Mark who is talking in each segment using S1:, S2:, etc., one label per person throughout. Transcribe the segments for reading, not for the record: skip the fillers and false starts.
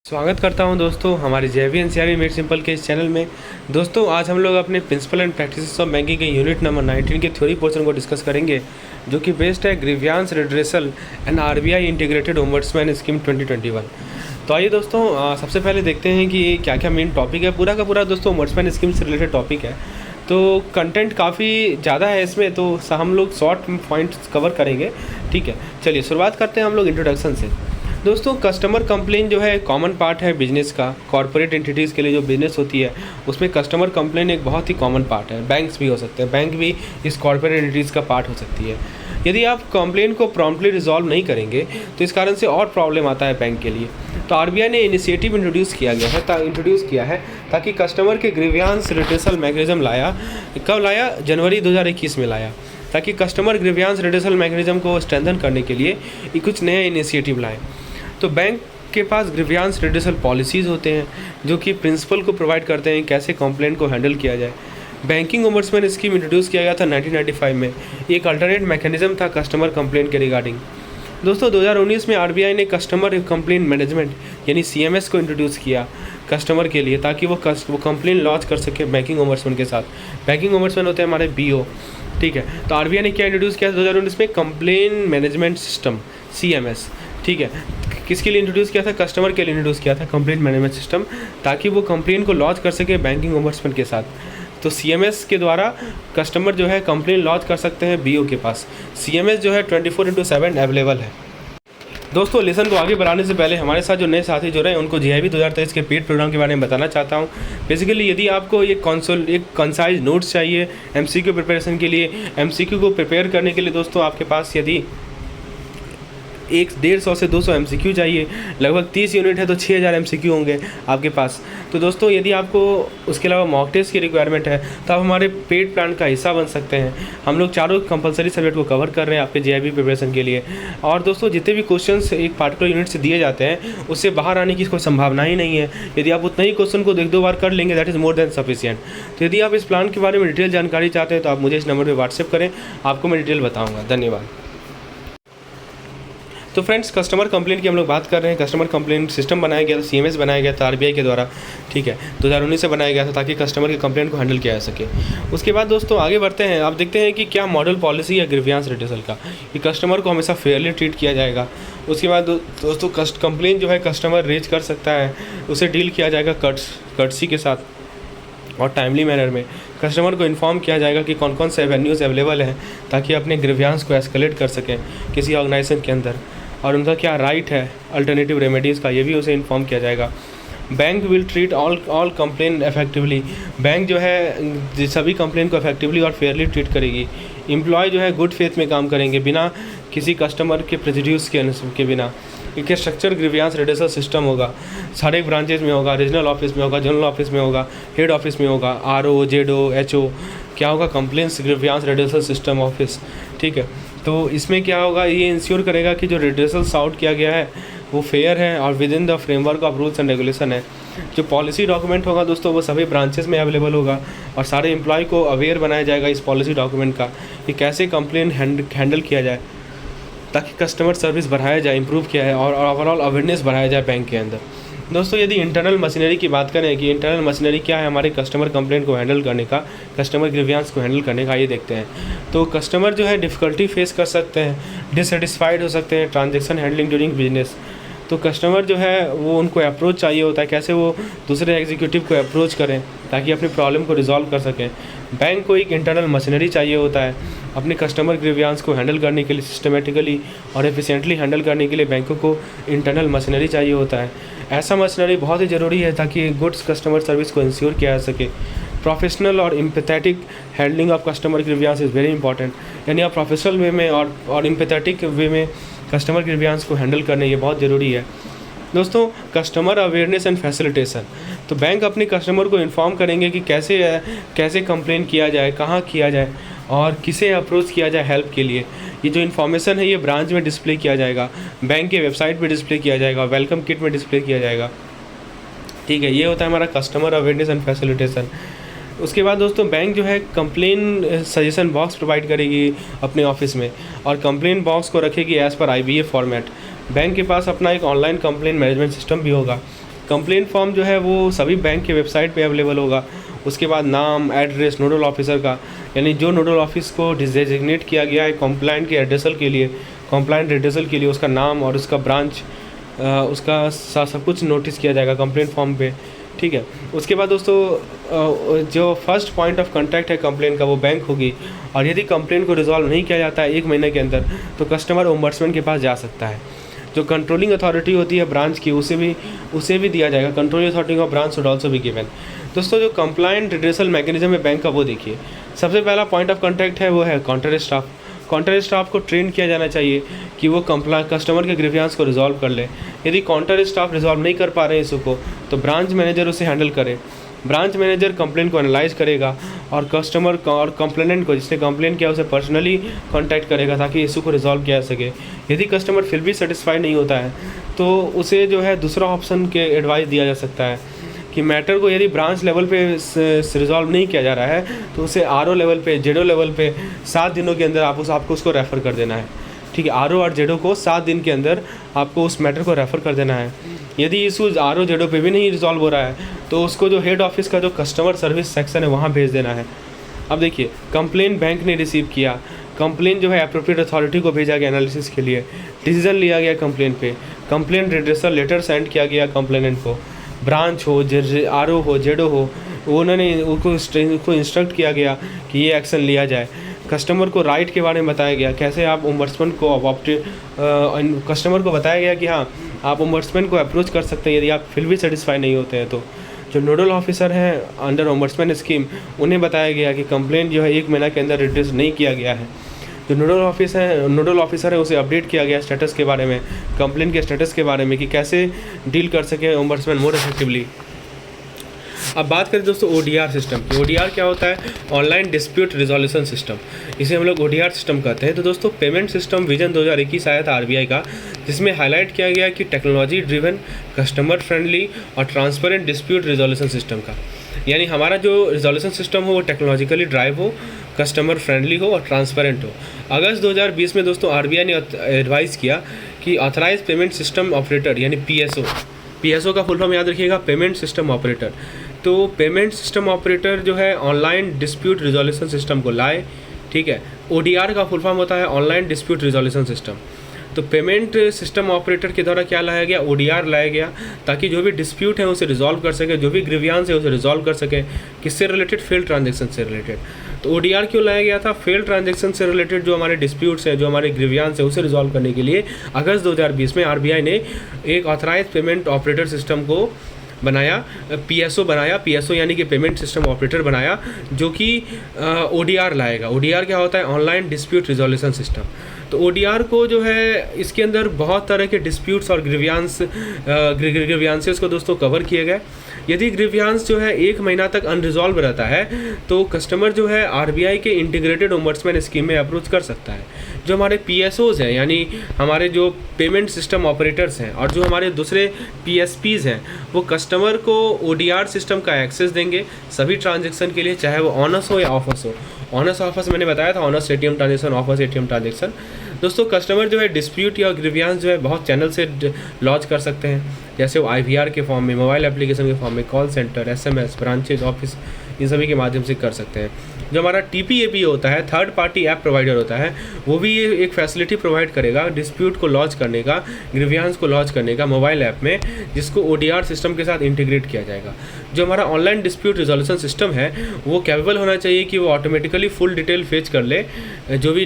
S1: स्वागत करता हूं दोस्तों हमारे जेवी एनसीईआरटी मेड सिंपल के इस चैनल में। दोस्तों आज हम लोग अपने principle and practices of banking के यूनिट नंबर 19 के थ्योरी पोर्शन को डिस्कस करेंगे, जो कि बेस्ड है grievance redressal and RBI integrated ombudsman scheme 2021। तो आइए दोस्तों सबसे पहले देखते हैं कि क्या क्या मेन टॉपिक है। पूरा का पूरा दोस्तों ओम्बड्समैन स्कीम से रिलेटेड टॉपिक है, तो कंटेंट काफ़ी ज़्यादा है इसमें, तो हम लोग शॉर्ट पॉइंट्स कवर करेंगे। ठीक है, चलिए शुरुआत करते हैं हम लोग इंट्रोडक्शन से। दोस्तों कस्टमर कंप्लेन जो है कॉमन पार्ट है बिजनेस का। कॉर्पोरेट एंटिटीज़ के लिए जो बिजनेस होती है उसमें कस्टमर कंप्लेन एक बहुत ही कॉमन पार्ट है। बैंक्स भी हो सकते हैं, बैंक भी इस कॉर्पोरेट एंटिटीज़ का पार्ट हो सकती है। यदि आप कंप्लेन को प्रॉम्प्टली रिजॉल्व नहीं करेंगे तो इस कारण से और प्रॉब्लम आता है बैंक के लिए। तो आरबीआई ने इनिशिएटिव इंट्रोड्यूस किया है ताकि कस्टमर के ग्रीवियांस रिड्रेसल मैकेनिज्म लाया। कब लाया? जनवरी 2021 में लाया, ताकि कस्टमर ग्रीवियांस रिड्रेसल मैकेनिज्म को स्ट्रेंथन करने के लिए कुछ नए इनिशिएटिव लाएँ। तो बैंक के पास ग्रीवियांस रिड्रेसल पॉलिसीज़ होते हैं जो कि प्रिंसिपल को प्रोवाइड करते हैं कैसे कंप्लेंट को हैंडल किया जाए। बैंकिंग ओम्बड्समैन स्कीम इंट्रोड्यूस किया गया था 1995 में। एक अल्टरनेट मैकेनिज्म था कस्टमर कंप्लेंट के रिगार्डिंग। दोस्तों 2019 में आरबीआई ने कस्टमर कंप्लेंट मैनेजमेंट यानी सीएमएस को इंट्रोड्यूस किया कस्टमर के लिए, ताकि वो कंप्लेंट लॉन्च कर सके बैंकिंग ओम्बड्समैन के साथ। बैंकिंग ओम्बड्समैन होते हैं हमारे बीओ। ठीक है, तो आरबीआई ने क्या इंट्रोड्यूस किया 2019 में? Complaint management system CMS. ठीक है, किसके लिए इंट्रोड्यूस किया था? कस्टमर के लिए इंट्रोड्यूस किया था कंप्लेंट मैनेजमेंट सिस्टम, ताकि वो कंप्लेंट को लॉन्च कर सके बैंकिंग ओम्बड्समैन के साथ। तो सीएमएस के द्वारा कस्टमर जो है कंप्लेंट लॉन्च कर सकते हैं बीओ के पास। सीएमएस जो है 24/7 अवेलेबल है। दोस्तों लेसन को आगे बढ़ाने से पहले हमारे साथ जो नए साथी जुड़े हैं उनको जीआईबी 2023 के पेड प्रोग्राम के बारे में बताना चाहता हूं। बेसिकली यदि आपको एक कंसाइज नोट्स चाहिए एमसीक्यू प्रिपरेशन के लिए, एमसीक्यू को प्रिपेयर करने के लिए दोस्तों आपके पास यदि 150 से 200 एमसीक्यू चाहिए, लगभग 30 यूनिट है तो 6000 एमसीक्यू होंगे आपके पास। तो दोस्तों यदि आपको उसके अलावा मॉक टेस्ट की रिक्वायरमेंट है तो आप हमारे पेड प्लान का हिस्सा बन सकते हैं। हम लोग चारों कंपलसरी सब्जेक्ट को कवर कर रहे हैं आपके जेआईबी प्रिपरेशन के लिए। और दोस्तों जितने भी क्वेश्चंस एक पार्टिकुलर यूनिट से दिए जाते हैं उससे बाहर आने की कोई संभावना ही नहीं है। यदि आप उतना ही क्वेश्चन को 1-2 बार कर लेंगे that is more than sufficient. तो यदि आप इस प्लान के बारे में डिटेल जानकारी चाहते हैं तो आप मुझे इस नंबर पर व्हाट्सएप करें, आपको मैं डिटेल बताऊँगा। धन्यवाद। तो फ्रेंड्स कस्टमर कंप्लेंट की हम लोग बात कर रहे हैं। कस्टमर कंप्लेंट सिस्टम बनाया गया था, सीएमएस बनाया गया था आरबीआई के द्वारा। ठीक है, 2019 से बनाया गया था ताकि कस्टमर के कंप्लेंट को हैंडल किया जा सके। उसके बाद दोस्तों आगे बढ़ते हैं, आप देखते हैं कि क्या मॉडल पॉलिसी है ग्रीवियांस रिड्रेसल का, कि कस्टमर को हमेशा फेयरली ट्रीट किया जाएगा। उसके बाद दोस्तों कंप्लेंट जो है कस्टमर रेज कर सकता है, उसे डील किया जाएगा कर्टसी के साथ और टाइमली मैनर में। कस्टमर को इन्फॉर्म किया जाएगा कि कौन कौन से एवेन्यूज़ अवेलेबल हैं ताकि अपने ग्रीवियांस को एस्केलेट कर सकें किसी ऑर्गेनाइजेशन के अंदर, और उनका क्या राइट है अल्टरनेटिव रेमेडीज़ का, ये भी उसे इन्फॉर्म किया जाएगा। Bank will treat all complain effectively. Bank जो है सभी कंप्लेन को इफेक्टिवली और फेयरली ट्रीट करेगी। एम्प्लॉय जो है गुड फेथ में काम करेंगे बिना किसी कस्टमर के प्रेजुडिस के बिना। एक स्ट्रक्चर ग्रीवियांस रिड्रेसल सिस्टम होगा, सारे ब्रांचेज में होगा, रीजनल ऑफिस में होगा, जनरल ऑफिस में होगा, हेड ऑफिस में होगा, आरओ, जेडओ, एचओ, क्या होगा? Complaints grievance redressal system office. ठीक है, तो इसमें क्या होगा? ये इंश्योर करेगा कि जो रिड्रेसल सॉर्ट किया गया है वो फेयर है और with in the framework of rules and regulation है। जो पॉलिसी डॉक्यूमेंट होगा दोस्तों वो सभी ब्रांचेस में अवेलेबल होगा और सारे एम्प्लॉय को अवेयर बनाया जाएगा इस पॉलिसी डॉक्यूमेंट का कि कैसे कंप्लेन हैंडल किया जाए ताकि कस्टमर सर्विस बढ़ाया जाए, इंप्रूव किया है और ओवरऑल अवेयरनेस बढ़ाया जाए बैंक के अंदर। दोस्तों यदि इंटरनल मशीनरी की बात करें कि इंटरनल मशीनरी क्या है हमारे कस्टमर कंप्लेंट को हैंडल करने का, कस्टमर ग्रीवियांस को हैंडल करने का, ये देखते हैं। तो कस्टमर जो है डिफ़िकल्टी फेस कर सकते हैं, डिससेटिस्फाइड हो सकते हैं ट्रांजैक्शन हैंडलिंग ड्यूरिंग बिजनेस। तो कस्टमर जो है वो उनको अप्रोच चाहिए होता है, कैसे वो दूसरे एग्जीक्यूटिव को अप्रोच करें ताकि अपनी प्रॉब्लम को रिजॉल्व कर सकें। बैंक को एक इंटरनल मशीनरी चाहिए होता है अपने कस्टमर ग्रीवियांस को हैंडल करने के लिए, सिस्टमेटिकली और एफिशिएंटली हैंडल करने के लिए बैंकों को इंटरनल मशीनरी चाहिए होता है। ऐसा मशीनरी बहुत ही ज़रूरी है ताकि गुड्स कस्टमर सर्विस को इंश्योर किया जा सके। प्रोफेशनल और empathetic handling of customer grievance is very important, यानी आप प्रोफेशनल वे में और एम्पैथेटिक वे में कस्टमर ग्रीवियांस को हैंडल करने ये बहुत ज़रूरी है। दोस्तों कस्टमर अवेयरनेस एंड फैसिलिटेशन, तो बैंक अपने कस्टमर को इन्फॉर्म करेंगे कि कैसे कंप्लेन किया जाए, कहाँ किया जाए और किसे अप्रोच किया जाए हेल्प के लिए। ये जो इन्फॉर्मेशन है ये ब्रांच में डिस्प्ले किया जाएगा, बैंक के वेबसाइट पे डिस्प्ले किया जाएगा, वेलकम किट में डिस्प्ले किया जाएगा। ठीक है, ये होता है हमारा कस्टमर अवेयरनेस एंड फैसिलिटेशन। उसके बाद दोस्तों बैंक जो है कंप्लेन सजेशन बॉक्स प्रोवाइड करेगी अपने ऑफिस में और कंप्लेन बॉक्स को रखेगी as per IBA format. Bank के पास अपना एक ऑनलाइन कंप्लेन मैनेजमेंट सिस्टम भी होगा कंप्लेंट फॉर्म जो है वो सभी बैंक के वेबसाइट पे अवेलेबल होगा। उसके बाद नाम, एड्रेस नोडल ऑफिसर का, यानी जो नोडल ऑफिस को डिजिग्नेट किया गया है कंप्लाइंट के एड्रेसल के लिए, कंप्लाइंट एड्रेसल के लिए उसका नाम और उसका ब्रांच, उसका सब कुछ नोटिस किया जाएगा कंप्लेंट फॉर्म पे, ठीक है। उसके बाद दोस्तों जो फर्स्ट पॉइंट ऑफ कांटेक्ट है कंप्लेंट का वो बैंक होगी, और यदि कंप्लेंट को रिजॉल्व नहीं किया जाता है 1 महीने के अंदर तो कस्टमर ओम्बड्समैन के पास जा सकता है। जो कंट्रोलिंग अथॉरिटी होती है ब्रांच की उसे भी दिया जाएगा। Controlling authority of branch should also be given. दोस्तों जो कंप्लाइंट रिड्रेसल मैकेनिज्म है बैंक का वो देखिए। सबसे पहला पॉइंट ऑफ कांटेक्ट है वो है काउंटर स्टाफ। काउंटर स्टाफ को ट्रेन किया जाना चाहिए कि वो कस्टमर के ग्रीवियंस को रिजॉल्व कर ले। यदि काउंटर स्टाफ रिजॉल्व नहीं कर पा रहे हैं इशू को तो ब्रांच मैनेजर उसे हैंडल करे। ब्रांच मैनेजर कंप्लेंट को एनालाइज करेगा और कस्टमर और कंप्लेनेंट को, जिसने कंप्लेंट किया, उसे पर्सनली कांटेक्ट करेगा ताकि इशू को रिजॉल्व किया जा सके। यदि कस्टमर फिर भी सेटिस्फाइड नहीं होता है तो उसे जो है दूसरा ऑप्शन के एडवाइस दिया जा सकता है कि मैटर को यदि ब्रांच लेवल पे रिजॉल्व नहीं किया जा रहा है तो उसे आरओ लेवल पे, जेडो लेवल पे 7 दिनों के अंदर आपको उसको रेफ़र कर देना है, ठीक है। आरओ और जेडो को 7 दिन के अंदर आपको उस मैटर को रेफ़र कर देना है। यदि इशू आरओ जेडो पे भी नहीं रिजॉल्व हो रहा है तो उसको जो हेड ऑफिस का जो कस्टमर सर्विस सेक्शन है वहाँ भेज देना है। अब देखिए, कंप्लेन बैंक ने रिसीव किया, कंप्लेन जो है एप्रोप्रिएट अथॉरिटी को भेजा गया एनालिसिस के लिए, डिसीजन लिया गया कंप्लेन पे, कंप्लेन रिड्रेसल लेटर सेंड किया गया कंप्लेनेंट को, ब्रांच हो, आरओ हो, जेडो हो, उन्होंने उनको इंस्ट्रक्ट किया गया कि ये एक्शन लिया जाए। कस्टमर को राइट के बारे में बताया गया, कैसे आप ओम्बड्समैन को कस्टमर को बताया गया कि हाँ आप ओम्बड्समैन को अप्रोच कर सकते हैं यदि आप फिर भी सेटिस्फाई नहीं होते हैं तो। जो नोडल ऑफिसर हैं अंडर ओम्बड्समैन स्कीम उन्हें बताया गया कि कंप्लेंट जो है 1 महीना के अंदर रिड्रेस नहीं किया गया है। जो नोडल ऑफिसर है उसे अपडेट किया गया स्टेटस के बारे में, कंप्लेंट के स्टेटस के बारे में कि कैसे डील कर सके ओम्बड्समैन मोर इफेक्टिवली। अब बात करें दोस्तों ODR सिस्टम की। ODR क्या होता है? ऑनलाइन डिस्प्यूट रिजोल्यूशन सिस्टम, इसे हम लोग ODR सिस्टम कहते हैं। तो दोस्तों पेमेंट सिस्टम विजन 2021 आया था RBI का, जिसमें हाईलाइट किया गया कि टेक्नोलॉजी ड्रिवन, कस्टमर फ्रेंडली और ट्रांसपेरेंट डिस्प्यूट रिजोल्यूशन सिस्टम का, यानी हमारा जो रिजोल्यूशन सिस्टम हो वो टेक्नोलॉजिकली ड्राइव हो, कस्टमर फ्रेंडली हो और ट्रांसपेरेंट हो। अगस्त 2020 में दोस्तों RBI ने एडवाइस किया कि ऑथराइज पेमेंट सिस्टम ऑपरेटर यानी PSO का फुल फॉर्म याद रखिएगा, पेमेंट सिस्टम ऑपरेटर। तो पेमेंट सिस्टम ऑपरेटर जो है ऑनलाइन डिस्प्यूट रिजोल्यूशन सिस्टम को लाए, ठीक है। ODR का फुल फॉर्म होता है ऑनलाइन डिस्प्यूट रिजोल्यूशन सिस्टम। तो पेमेंट सिस्टम ऑपरेटर के द्वारा क्या लाया गया? ODR लाया गया, ताकि जो भी डिस्प्यूट है उसे रिजॉल्व कर सके, जो भी ग्रीवियंस है उसे रिजॉल्व कर सके। किससे रिलेटेड? फेल ट्रांजेक्शन से रिलेटेड। तो ODR क्यों लाया गया था? फेल ट्रांजेक्शन से रिलेटेड जो हमारे डिस्प्यूट्स हैं, जो हमारे ग्रीवियंस है उसे रिजॉल्व करने के लिए अगस्त 2020 में RBI ने एक ऑथराइज पेमेंट ऑपरेटर सिस्टम को बनाया, PSO बनाया, PSO यानी कि पेमेंट सिस्टम ऑपरेटर बनाया, जो कि ODR लाएगा। ODR क्या होता है? Online dispute resolution system. तो ODR को जो है इसके अंदर बहुत तरह के डिस्प्यूट्स और ग्रीवियंसेस को दोस्तों कवर किए गए। यदि ग्रीवियंस जो है 1 महीना तक अनरिजॉल्व रहता है तो कस्टमर जो है RBI के इंटीग्रेटेड ओम्बड्समैन स्कीम में अप्रोच कर सकता है। जो हमारे PSOs हैं यानी हमारे जो पेमेंट सिस्टम ऑपरेटर्स हैं और जो हमारे दूसरे PSPs हैं, वो कस्टमर को ODR सिस्टम का एक्सेस देंगे सभी ट्रांजेक्शन के लिए, चाहे वो ऑनस हो या ऑफस हो। ऑनस ऑफस मैंने बताया था, on us ATM transaction, off us ATM transaction. दोस्तों कस्टमर जो है डिस्प्यूट या ग्रीवियंस जो है बहुत चैनल से लॉन्च कर सकते हैं, जैसे वो IVR के फॉर्म में, मोबाइल एप्लीकेशन के फॉर्म में, call centre, SMS, branches, office, इन सभी के माध्यम से कर सकते हैं। जो हमारा TPAP होता है, थर्ड पार्टी ऐप प्रोवाइडर होता है, वो भी ये एक फैसिलिटी प्रोवाइड करेगा डिस्प्यूट को लॉन्च करने का, ग्रीवियंस को लॉन्च करने का मोबाइल ऐप में, जिसको ODR सिस्टम के साथ इंटीग्रेट किया जाएगा। जो हमारा ऑनलाइन डिस्प्यूट रिजोल्यूशन सिस्टम है वो कैपेबल होना चाहिए कि वो ऑटोमेटिकली फुल डिटेल फेच कर ले, जो भी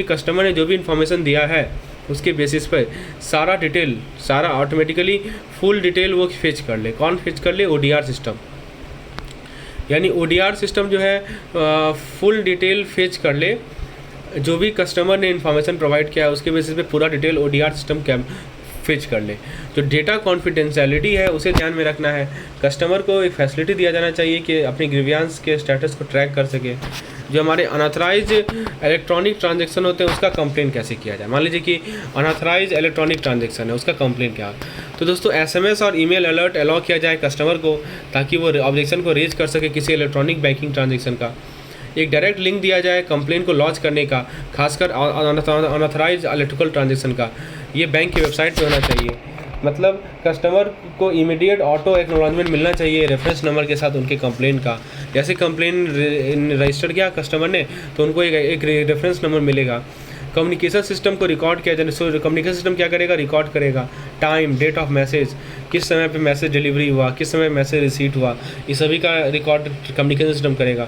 S1: कस्टमर ने जो भी इन्फॉर्मेशन दिया है उसके बेसिस पर सारा डिटेल, सारा ऑटोमेटिकली फुल डिटेल वो फेच कर ले। कौन फेच कर ले? ODR system. यानी ODR सिस्टम जो है फुल डिटेल फेच कर ले, जो भी कस्टमर ने इन्फॉर्मेशन प्रोवाइड किया है उसके बेसिस पे पूरा डिटेल ODR सिस्टम फेच कर ले। जो डेटा कॉन्फिडेंशियलिटी है उसे ध्यान में रखना है। कस्टमर को एक फैसिलिटी दिया जाना चाहिए कि अपनी ग्रीवियंस के स्टेटस को ट्रैक कर सके। जो हमारे अनऑथराइज इलेक्ट्रॉनिक ट्रांजेक्शन होते हैं उसका कंप्लेन कैसे किया जाए। मान लीजिए कि अनऑथराइज इलेक्ट्रॉनिक ट्रांजेक्शन है, उसका कंप्लेन क्या है? तो दोस्तों SMS और ईमेल अलर्ट अलाउ किया जाए कस्टमर को, ताकि वो ऑब्जेक्शन को रेज कर सके किसी इलेक्ट्रॉनिक बैंकिंग ट्रांजेक्शन का। एक डायरेक्ट लिंक दिया जाए कंप्लेन को लॉन्च करने का, खासकर अनऑथराइज इलेक्ट्रिकल ट्रांजेक्शन का, ये बैंक की वेबसाइट पे होना चाहिए। मतलब कस्टमर को इमीडिएट ऑटो एक्नॉलेजमेंट मिलना चाहिए रेफरेंस नंबर के साथ उनके कंप्लेन का। जैसे कंप्लेन रजिस्टर किया कस्टमर ने तो उनको एक रेफरेंस नंबर मिलेगा। कम्युनिकेशन सिस्टम को रिकॉर्ड किया जाए, सो कम्युनिकेशन सिस्टम क्या करेगा, रिकॉर्ड करेगा टाइम, डेट ऑफ मैसेज, किस समय पे मैसेज डिलीवरी हुआ, किस समय मैसेज रिसीट हुआ, ये सभी का रिकॉर्ड कम्युनिकेशन सिस्टम करेगा।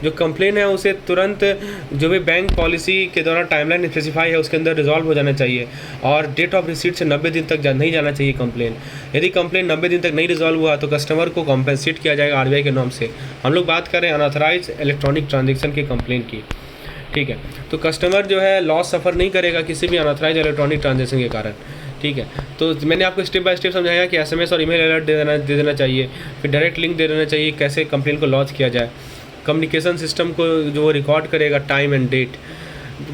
S1: जो कंप्लेन है उसे तुरंत जो भी बैंक पॉलिसी के द्वारा टाइमलाइन स्पेसिफाई है उसके अंदर रिजॉल्व हो जाना चाहिए और डेट ऑफ रिसीट से 90 दिन तक नहीं जाना चाहिए कंप्लेन। यदि कंप्लेन 90 दिन तक नहीं रिजॉल्व हुआ तो कस्टमर को कॉम्पेंसेट किया जाएगा आरबीआई के नाम से। हम लोग बात करें अनऑथराइज इलेक्ट्रॉनिक ट्रांजेक्शन की कंप्लेन की, ठीक है। तो कस्टमर जो है लॉस सफ़र नहीं करेगा किसी भी अनऑथराइज इलेक्ट्रॉनिक ट्रांजेक्शन के कारण, ठीक है। तो मैंने आपको स्टेप बाय स्टेप समझाया कि एसएमएस और ईमेल अलर्ट दे देना चाहिए, फिर डायरेक्ट लिंक दे देना चाहिए कैसे कंप्लेन को लॉन्च किया जाए। कम्युनिकेशन सिस्टम को जो वो रिकॉर्ड करेगा टाइम एंड डेट।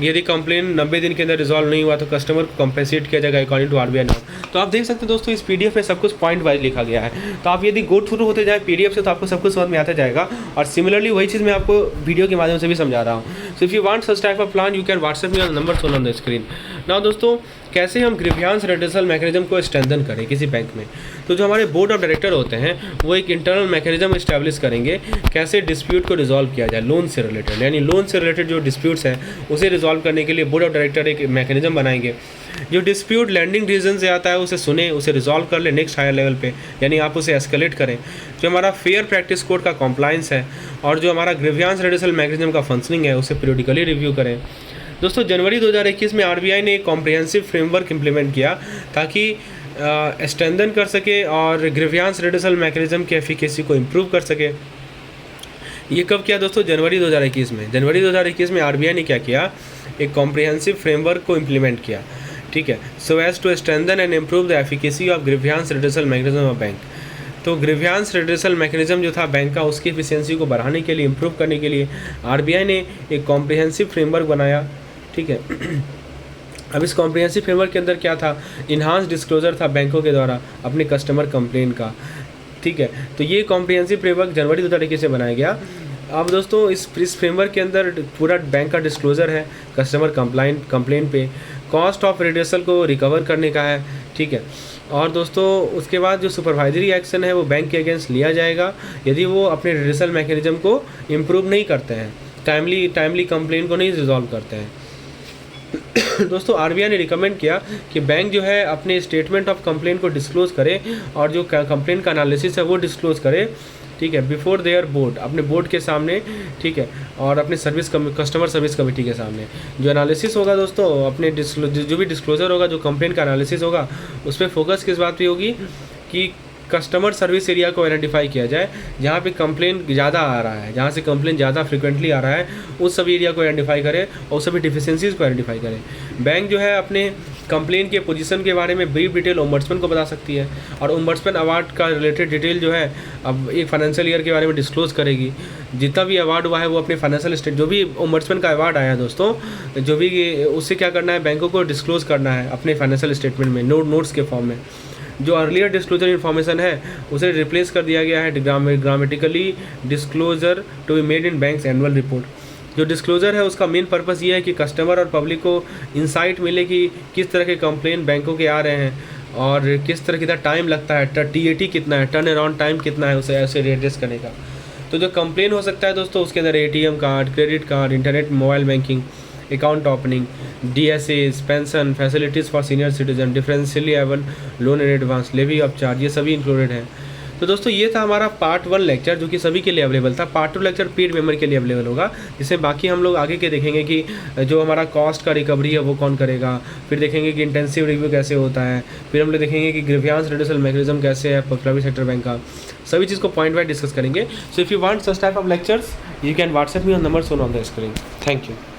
S1: यदि कंप्लेन 90 दिन के अंदर रिजॉल्व नहीं हुआ तो कस्टमर को कंपेंसेट किया जाएगा अकॉर्डिंग टू आरबीआई नाम। तो आप देख सकते हैं दोस्तों इस पीडीएफ में सब कुछ पॉइंट वाइज लिखा गया है। तो आप यदि गो थ्रू होते जाए पीडीएफ से तो आपको सब कुछ समझ में आता जाएगा। और सिमिलरली वही चीज़ मैं आपको वीडियो के माध्यम से भी समझा रहा हूँ। So if you want such type of plan you can WhatsApp me on number shown on the screen. Now दोस्तों कैसे हम ग्रीवियंस रिड्यूसल मैकेनिज्म को स्ट्रेंथन करें किसी बैंक में। तो जो हमारे बोर्ड ऑफ डायरेक्टर होते हैं वो एक इंटरनल मैकेनिज्म इस्टेब्लिश करेंगे कैसे डिस्प्यूट को रिजॉल्व किया जाए लोन से रिलेटेड, यानी लोन से रिलेटेड जो डिस्प्यूट्स हैं उसे रिजॉल्व करने के लिए बोर्ड ऑफ डायरेक्टर एक मैकेनिज्म बनाएंगे। जो डिस्प्यूट लैंडिंग रीजन से आता है उसे सुने, उसे रिजॉल्व कर ले नेक्स्ट हायर लेवल पे, यानी आप उसे एस्केलेट करें। जो हमारा फेयर प्रैक्टिस कोड का कॉम्प्लाइंस है और जो हमारा ग्रीवियंस रिड्यूसल मैकेनिज्म का फंक्शनिंग है उसे पीरियडिकली रिव्यू करें। दोस्तों जनवरी 2021 में आरबीआई ने एक कॉम्प्रिहेंसिव फ्रेमवर्क इम्प्लीमेंट किया ताकि स्ट्रेंथन कर सके और ग्रीवियंस रिड्यूसल मैकेनिज्म की एफिकेसी को इम्प्रूव कर सके। ये कब किया दोस्तों, जनवरी 2021 में। जनवरी 2021 में आरबीआई ने क्या किया, एक कॉम्प्रिहेंसिव फ्रेमवर्क को इम्प्लीमेंट किया, ठीक है, so as to strengthen and improve the efficacy of grievance redressal mechanism of bank. तो ग्रीवियंस रिड्यूसल मैकेनिज्म जो था बैंक का उसकी एफिशिएंसी को बढ़ाने के लिए, इम्प्रूव करने के लिए आरबीआई ने एक कॉम्प्रिहेंसिव फ्रेमवर्क बनाया, ठीक है। अब इस कॉम्प्रिहेंसिव फ्रेमवर्क के अंदर क्या था, इन्हांस डिस्क्लोजर था बैंकों के द्वारा अपने कस्टमर कंप्लेन का, ठीक है। तो ये कॉम्प्रिहेंसिव फ्रेमवर्क जनवरी 2021 से बनाया गया। अब दोस्तों इस फ्रेमवर्क के अंदर पूरा बैंक का डिस्क्लोजर है कस्टमर कंप्लेन पे, कॉस्ट ऑफ रिड्यूसल को रिकवर करने का है, ठीक है। और दोस्तों उसके बाद जो सुपरवाइजरी एक्शन है वो बैंक के अगेंस्ट लिया जाएगा यदि वो अपने रिड्यूसल मैकेनिज्म को इम्प्रूव नहीं करते हैं, टाइमली कंप्लेन को नहीं रिजॉल्व करते हैं। दोस्तों आरबीआई ने रिकमेंड किया कि बैंक जो है अपने स्टेटमेंट ऑफ कंप्लेन को डिस्क्लोज करे और जो कंप्लेन का एनालिसिस है वो डिस्क्लोज करे, ठीक है, बिफोर देयर बोर्ड, अपने बोर्ड के सामने, ठीक है, और अपने कस्टमर सर्विस कमेटी के सामने। जो एनालिसिस होगा दोस्तों अपने जो भी डिस्क्लोजर होगा, जो कंप्लेन का एनालिसिस होगा, उस पर फोकस किस बात पे होगी कि कस्टमर सर्विस एरिया को आइडेंटिफाई किया जाए जहाँ पे कंप्लेन ज़्यादा आ रहा है, जहाँ से कंप्लेन ज़्यादा फ्रिक्वेंटली आ रहा है, उस सभी एरिया को आइडेंटिफाई करें और सभी डिफिशिएंसीज़ को आइडेंटिफाई करें। बैंक जो है अपने कंप्लेन के पोजीशन के बारे में ब्रीफ डिटेल ओम्बड्समैन को बता सकती है और ओम्बड्समैन अवार्ड का रिलेटेड डिटेल जो है अब एक फाइनेंशियल ईयर के बारे में डिस्क्लोज करेगी। जितना भी अवार्ड हुआ है वो अपने फाइनेंशियल स्टेट, जो भी ओम्बड्समैन का अवार्ड आया है दोस्तों, जो भी उससे क्या करना है, बैंकों को डिस्क्लोज करना है अपने फाइनेंशियल स्टेटमेंट में नोट्स के फॉर्म में। जो अर्लियर डिस्क्लोजर इन्फॉर्मेशन है उसे रिप्लेस कर दिया गया है grammatically disclosure to be made in banks annual report. जो डिस्क्लोजर है उसका मेन पर्पस ये है कि कस्टमर और पब्लिक को इंसाइट मिले कि किस तरह के कंप्लेन बैंकों के आ रहे हैं और किस तरह कितना टाइम लगता है, TAT कितना है, टर्न अराउंड टाइम कितना है उसे ऐसे एड्रेस करने का। तो जो कंप्लेन हो सकता है दोस्तों उसके अंदर ATM card, credit card, internet mobile banking, account opening, DSAs, pension, facilities for senior citizen, differentially able loan in advance, levy of charge, ये सभी इंक्लूडेड हैं। तो दोस्तों ये था हमारा पार्ट 1 लेक्चर जो कि सभी के लिए अवेलेबल था। पार्ट 2 लेक्चर पेड मेंबर के लिए अवेलेबल होगा, जिसमें बाकी हम लोग आगे के देखेंगे कि जो हमारा कॉस्ट का रिकवरी है वो कौन करेगा, फिर देखेंगे कि इंटेंसिव रिव्यू कैसे होता है, फिर हम लोग देखेंगे कि ग्रीवियंस रिड्यूसल मैकेनिज्म कैसे है प्राइवेट सेक्टर बैंक का, सभी चीज़ को पॉइंट वाइज डिस्कस करेंगे। So if you want such type of lectures you can WhatsApp me on number shown on the screen. Thank you.